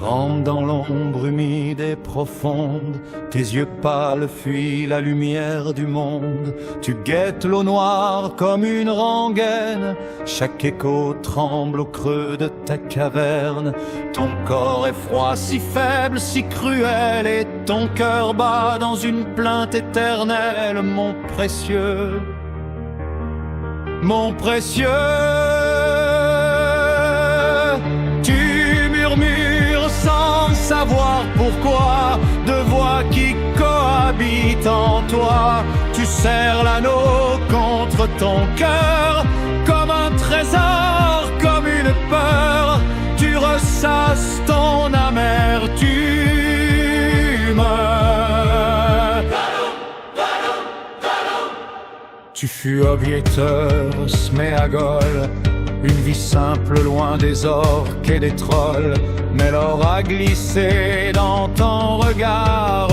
Rentre dans l'ombre humide et profonde, tes yeux pâles fuient la lumière du monde. Tu guettes l'eau noire comme une rengaine, chaque écho tremble au creux de ta caverne. Ton corps est froid, si faible, si cruel, et ton cœur bat dans une plainte éternelle. Mon précieux, mon précieux, tu murmures sans savoir pourquoi, deux voix qui cohabitent en toi. Tu serres l'anneau contre ton cœur, comme un trésor, comme une peur. Tu ressasses ton amertume. Tu fus aviateur, sméagole, une vie simple loin des orques et des trolls. Mais l'or a glissé dans ton regard,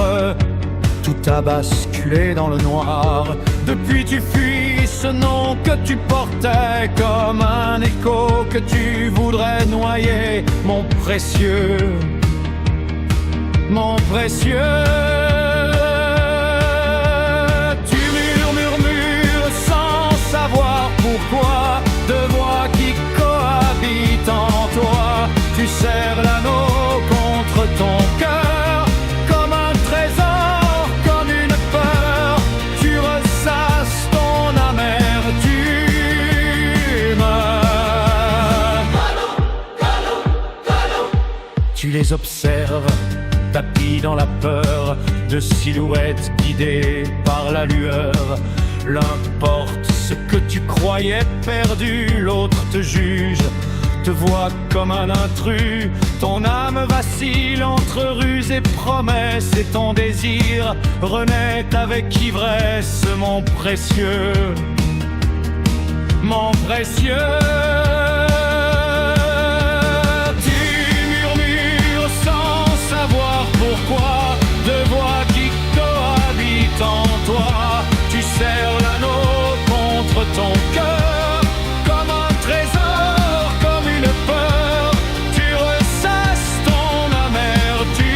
tout a basculé dans le noir. Depuis tu fuis ce nom que tu portais, comme un écho que tu voudrais noyer. Mon précieux, mon précieux, tu murmures sans savoir pourquoi, deux voix qui cohabitent en toi. Tu serres l'anneau contre ton cœur, comme un trésor, comme une peur. Tu ressasses ton amertume. Tu les observes, tapis dans la peur, de silhouettes guidées par la lueur. L'un porte ce que tu croyais perdu, l'autre te juge, te voit comme un intrus. Ton âme vacille entre ruse et promesse, et ton désir renaît avec ivresse. Mon précieux, mon précieux, tu murmures sans savoir pourquoi, deux voix qui cohabitent en toi. Tu serres l'anneau contre ton cœur, comme un trésor, comme une peur. Tu ressasses ton amertume.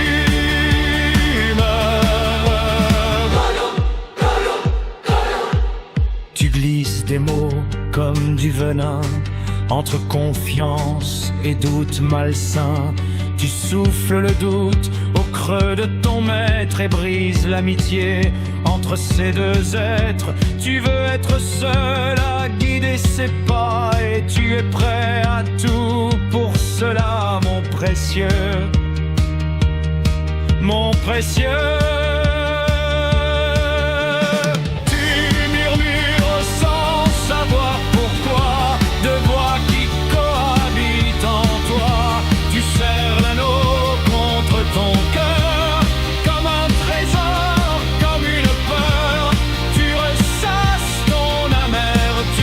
Tu glisses des mots comme du venin, entre confiance et doute malsain. Tu souffles le doute au creux de ton maître et brises l'amitié entre ces deux êtres. Tu veux être seul à guider ses pas, et tu es prêt à tout pour cela. Mon précieux, mon précieux, tu murmures sans savoir pourquoi, deux voix qui cohabitent en toi. Tu serres l'anneau contre ton cœur, comme un trésor, comme une peur. Tu ressasses ton amertume.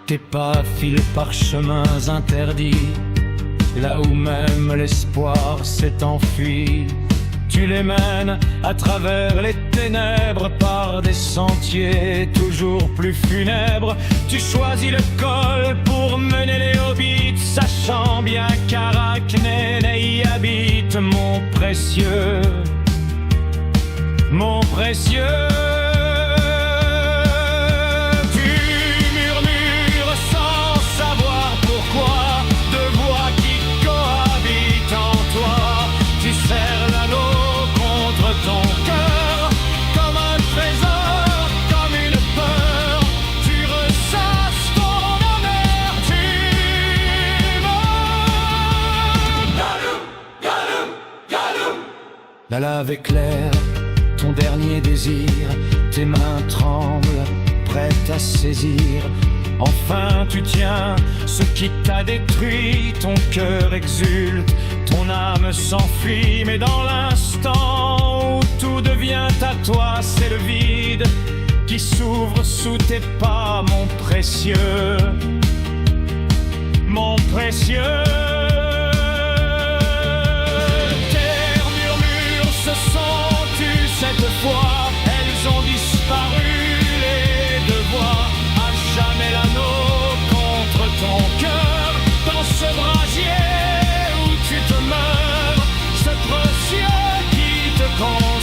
Tes pas filent par chemins interdits, là où même l'espoir s'est enfui. Tu les mènes à travers les ténèbres par des sentiers toujours plus funèbres. Tu choisis le col pour mener les hobbits, sachant bien qu'Arachné y habite. Mon précieux, mon précieux, tu murmures sans savoir pourquoi, deux voix qui cohabitent en toi. Tu serres l'anneau contre ton cœur, comme un trésor, comme une peur. Tu ressasses ton amertume. La lave éclaire ton dernier désir, tes mains tremblent, prêtes à saisir. Enfin tu tiens ce qui t'a détruit, ton cœur exulte, ton âme s'enfuit. Mais dans l'instant où tout devient à toi, c'est le vide qui s'ouvre sous tes pas. Mon précieux, mon précieux, terre murmure, ce sont-tu cette fois? Elles ont disparu, les deux voix, à jamais l'anneau qu'on